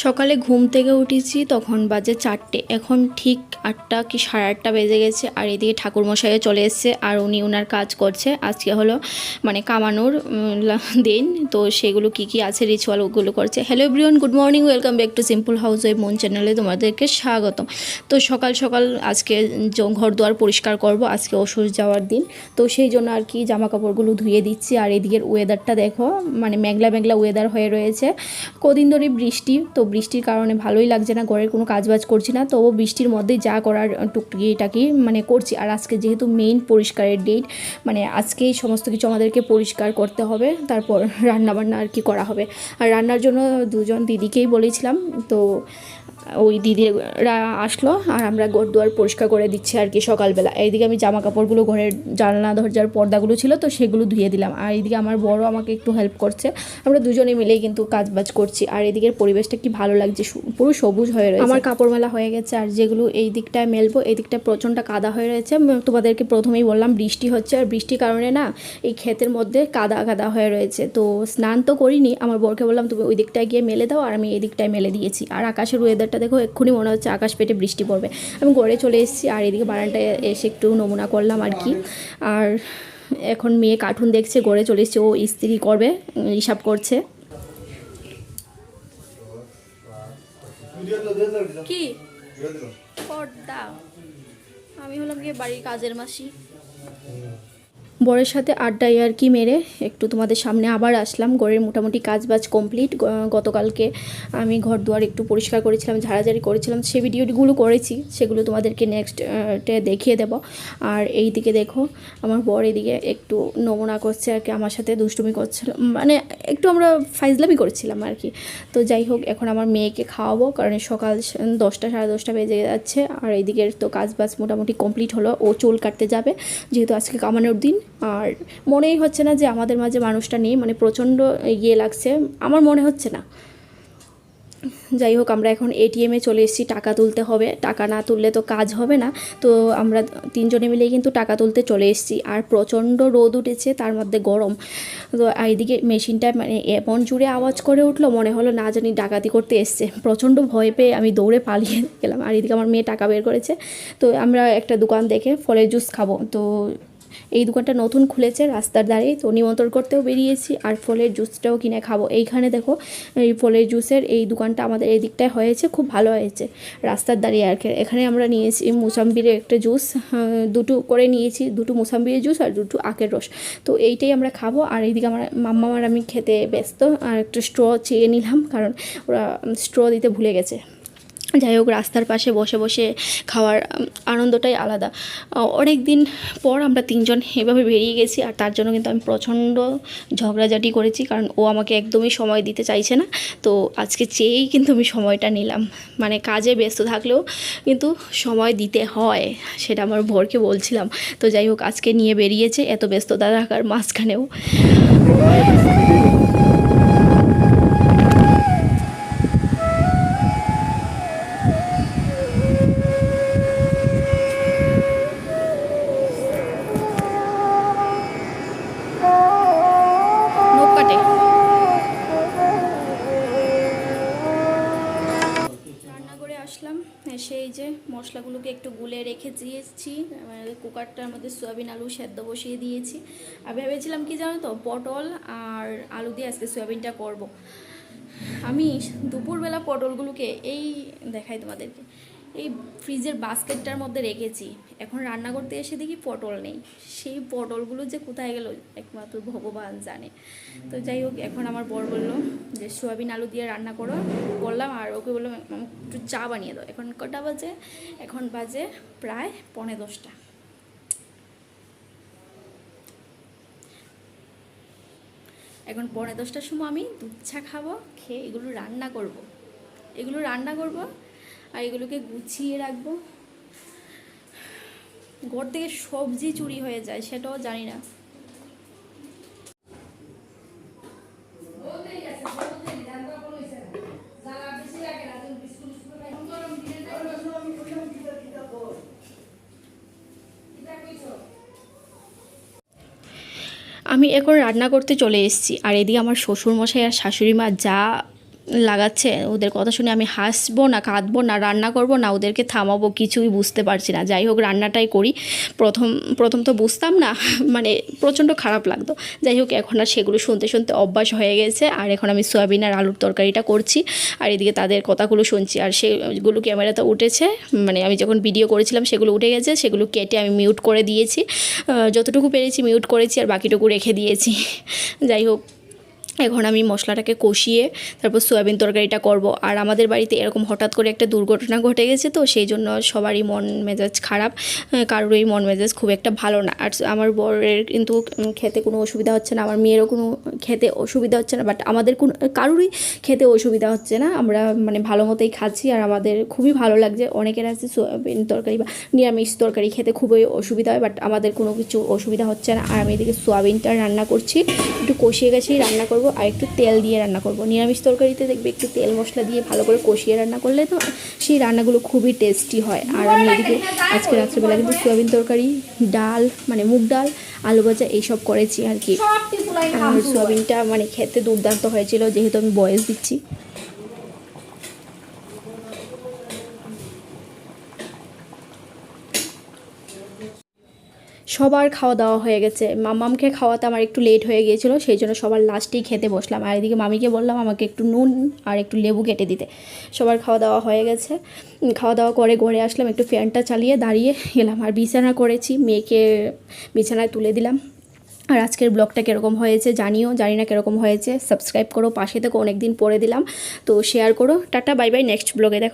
সকালে ঘুম থেকে উঠেছি তখন বাজে 4টে, এখন ঠিক 8টা কি 8:30 বেজে গেছে। আর এদিকে ঠাকুরমশাইও চলে এসছে আর উনি ওনার কাজ করছে। আজকে হলো মানে কামানোর দিন, তো সেগুলো কি আছে রিচুয়াল ওগুলো করছে। Hello everyone, good morning, welcome back to simple house wife মন চ্যানেলে তোমাদেরকে স্বাগতম। তো সকাল সকাল আজকে ঘর দুয়ার পরিষ্কার করব, আজকে অসুস্থ যাওয়ার দিন, তো সেই জন্য আর কি জামা কাপড়গুলো ধুয়ে দিচ্ছি। আর এদিকের ওয়েদারটা দেখো, মানে মেঘলা মেঘলা ওয়েদার হয়ে রয়েছে, কদিন ধরে বৃষ্টি, তো বৃষ্টির কারণে ভালোই লাগছে না, ঘরের কোনো কাজবাজ করছি না, তবু বৃষ্টির মধ্যে যা করার টুকটাকি মানে করছি। আর আজকে যেহেতু মেইন পরিষ্কারের ডেট, মানে আজকেই সমস্ত কিছু আমাদেরকে পরিষ্কার করতে হবে, তারপর রান্নাবান্না আর কি করা হবে। আর রান্নার জন্য দুজন দিদিকেই বলেছিলাম, তো ওই দিদিরা আসলো আর আমরা ঘর দুয়ার পরিষ্কার করে দিচ্ছি আর কি সকালবেলা। এইদিকে আমি জামা কাপড়গুলো, ঘরের জানলা দরজার পর্দাগুলো ছিল তো সেগুলো ধুয়ে দিলাম। আর এইদিকে আমার বড় আমাকে একটু হেল্প করছে, আমরা দুজনে মিলেই কিন্তু কাজবাজ করছি। আর এদিকের পরিবেশটা কি ভালো লাগছে, পুরো সবুজ হয়ে রয়েছে। আমার কাপড় মেলা হয়ে গেছে, আর যেগুলো এই দিকটায় মেলবো এই দিকটায় প্রচণ্ড কাদা হয়ে রয়েছে। তোমাদেরকে প্রথমেই বললাম বৃষ্টি হচ্ছে, আর বৃষ্টির কারণে না এই ক্ষেতের মধ্যে কাদা কাদা হয়ে রয়েছে। তো স্নান তো করিনি, আমার বরকে বললাম তুমি ওই দিকটায় গিয়ে মেলে দাও, আর আমি এই দিকটায় মেলে দিয়েছি। আর আকাশের ওয়েদারটা দেখো, এক্ষুনি মনে হচ্ছে আকাশ পেটে বৃষ্টি পড়বে। আমি ঘরে চলে এসেছি, আর এদিকে বারান্দায় এসে একটু নমুনা করলাম আর কি। আর এখন মেয়ে কার্টুন দেখছে, ঘরে চলে এসছে, ও ইস্ত্রি করবে, হিসাব করছে। কি পর্দা? আমি হলাম গিয়ে বাড়ির কাজের মাসি। বরের সাথে আড্ডায় আর কি মেরে একটু তোমাদের সামনে আবার আসলাম। ঘরের মোটামুটি কাজবাজ কমপ্লিট। গতকালকে আমি ঘর দুয়ার একটু পরিষ্কার করেছিলাম, ঝাড়াঝাড়ি করেছিলাম, সেই ভিডিওগুলো করেছি, সেগুলো তোমাদেরকে নেক্সটে দেখিয়ে দেব। আর এই দিকে দেখো, আমার বর এদিকে একটু নমুনা করছে আর কি, আমার সাথে দুষ্টুমি করছিলাম, মানে একটু আমরা ফাইজলামি করছিলাম আর কি। তো যাই হোক, এখন আমার মেয়েকে খাওয়াবো, কারণ সকাল 10টা 10:30 বেজে যাচ্ছে। আর এইদিকের তো কাজবাজ মোটামুটি কমপ্লিট হলো, ও চুল কাটতে যাবে যেহেতু আজকে কামানোর দিন। আর মনেই হচ্ছে না যে আমাদের মাঝে মানুষটা নেই, মানে প্রচণ্ড ইয়ে লাগছে, আমার মনে হচ্ছে না। যাই হোক, আমরা এখন এটিএমে চলে এসেছি, টাকা তুলতে হবে, টাকা না তুললে তো কাজ হবে না। তো আমরা তিনজনে মিলেই কিন্তু টাকা তুলতে চলে এসেছি। আর প্রচণ্ড রোদ উঠেছে, তার মধ্যে গরম। তো এইদিকে মেশিনটা মানে এমন জুড়ে আওয়াজ করে উঠলো, মনে হলো না জানি ডাকাতি করতে এসছে। প্রচণ্ড ভয় পেয়ে আমি দৌড়ে পালিয়ে গেলাম। আর এদিকে আমার মেয়ে টাকা বের করেছে। তো আমরা একটা দোকান দেখে ফলের জুস খাবো, তো এই দোকানটা নতুন খুলেছে রাস্তার ধারে, তো নিমন্ত্রণ করতেও বেরিয়েছি, আর ফলের জুসটাও কিনে খাবো। এইখানে দেখো, এই ফলের জুসের এই দোকানটা আমাদের এই দিকটায় হয়েছে, খুব ভালো হয়েছে রাস্তার দাঁড়িয়ে আর কি। এখানে আমরা নিয়েছি মুসাম্বির একটা জুস, দুটো করে নিয়েছি, দুটো মুসাম্বির জুস আর দুটো আখের রস। তো এইটাই আমরা খাবো। আর এইদিকে আমার মাম্মা আর আমি খেতে ব্যস্ত, আর একটা স্ট্র চেয়ে নিলাম, কারণ ওরা স্ট্র দিতে ভুলে গেছে। যাই হোক, রাস্তার পাশে বসে বসে খাওয়ার আনন্দটাই আলাদা। অনেক দিন পর আমরা তিনজন এভাবে বেরিয়ে গেছি, আর তার জন্য কিন্তু আমি প্রচণ্ড ঝগড়াঝাটি করেছি, কারণ ও আমাকে একদমই সময় দিতে চাইছে না। তো আজকে চেয়েই কিন্তু আমি সময়টা নিলাম, মানে কাজে ব্যস্ত থাকলেও কিন্তু সময় দিতে হয়, সেটা আমার বরকে বলছিলাম। তো যাই হোক, আজকে নিয়ে বেরিয়েছে এত ব্যস্ততা থাকার মাঝখানেও। নখ কাটে। রান্না করে আসলাম, সেই যে মশলাগুলোকে একটু গুলে রেখে দিয়েছি, কুকারটার মধ্যে সয়াবিন আলু সেদ্ধ বসিয়ে দিয়েছি। আর ভেবেছিলাম কি জানো তো, পটল আর আলু দিয়ে আজকে সয়াবিনটা করব। আমি দুপুরবেলা পটলগুলোকে এই দেখাই তোমাদেরকে, এই ফ্রিজের বাস্কেটটার মধ্যে রেখেছি, এখন রান্না করতে এসে দেখি পটল নেই। সেই পটলগুলো যে কোথায় গেল একমাত্র ভগবান জানে। তো যাই হোক, এখন আমার বর বললো যে সোয়াবিন আলু দিয়ে রান্না করো, বললাম, আর ওকে বললাম একটু চা বানিয়ে দাও। এখন কটা বাজে? এখন বাজে প্রায় 10:45। এখন 10:45টার সময় আমি দুধ চা খাবো, খেয়ে এগুলো রান্না করব, আর এগুলোকে গুছিয়ে রাখবো। ঘর থেকে সবজি চুরি হয়ে যায়, সেটাও জানি না। আমি এখন রান্না করতে চলে এসেছি, আর এদিকে আমার শ্বশুরমশাই আর শাশুড়ি মা যা লাগাচ্ছে, ওদের কথা শুনে আমি হাসবো না কাঁদবো না রান্না করব না ওদেরকে থামাবো কিছুই বুঝতে পারছি না। যাই হোক রান্নাটাই করি। প্রথম তো বুঝতাম না, মানে প্রচণ্ড খারাপ লাগতো। যাই হোক এখন আর সেগুলো শুনতে শুনতে অভ্যাস হয়ে গেছে। আর এখন আমি সয়াবিন আর আলুর তরকারিটা করছি, আর এদিকে তাদের কথাগুলো শুনছি। আর সেগুলো ক্যামেরাতে উঠেছে, মানে আমি যখন ভিডিও করেছিলাম সেগুলো উঠে গেছে, সেগুলো কেটে আমি মিউট করে দিয়েছি, যতটুকু পেরেছি মিউট করেছি আর বাকিটুকু রেখে দিয়েছি। যাই হোক এখন আমি মশলাটাকে কষিয়ে তারপর সয়াবিন তরকারিটা করব। আর আমাদের বাড়িতে এরকম হঠাৎ করে একটা দুর্ঘটনা ঘটে গেছে, তো সেই জন্য সবারই মন মেজাজ খারাপ, কারোরই মন মেজাজ খুব একটা ভালো না। আর আমার বরের কিন্তু খেতে কোনো অসুবিধা হচ্ছে না, আমার মেয়েরও কোনো খেতে অসুবিধা হচ্ছে না, বাট আমাদের কোনো কারোরই খেতে অসুবিধা হচ্ছে না। আমরা মানে ভালো মতোই খাচ্ছি আর আমাদের খুবই ভালো লাগছে। অনেকের আছে সয়াবিন তরকারি বা নিরামিষ তরকারি খেতে খুবই অসুবিধা হয়, বাট আমাদের কোনো কিছু অসুবিধা হচ্ছে না। আর আমি এদিকে সয়াবিনটা রান্না করছি, একটু কষিয়ে গেছেই রান্না করব আর একটু তেল দিয়ে রান্না করব। নিরামিষ তরকারিতে দেখবে একটু তেল মশলা দিয়ে ভালো করে কষিয়ে রান্না করলে তো সেই রান্নাগুলো খুবই টেস্টি হয়। আর আমি এদিকে আজকে রাত্রেবেলা কিন্তু সয়াবিন তরকারি, ডাল মানে মুগ ডাল, আলু ভাজা এইসব করেছি আর কি। আর সয়াবিনটা মানে খেতে দুর্দান্ত হয়েছিল, যেহেতু আমি বয়েস দিচ্ছি। সবার খাওয়া দাওয়া হয়ে গেছে, মামামকে খাওয়াতে আমার একটু লেট হয়ে গিয়েছিলো, সেই জন্য সবার লাস্টেই খেতে বসলাম। আর এদিকে মামিকে বললাম আমাকে একটু নুন আর একটু লেবু কেটে দিতে। সবার খাওয়া দাওয়া হয়ে গেছে, খাওয়া দাওয়া করে ঘরে আসলাম, একটু ফ্যানটা চালিয়ে দাঁড়িয়ে এলাম। আর বিছানা করেছি, মেয়েকে বিছানায় তুলে দিলাম। আর আজকের ব্লগটা কীরকম হয়েছে জানিও, জানি না কীরকম হয়েছে। সাবস্ক্রাইব করো, পাশে থেকে অনেক দিন পরে দিলাম, তো শেয়ার করো। টাটা বাই বাই, নেক্সট ব্লগে দেখো।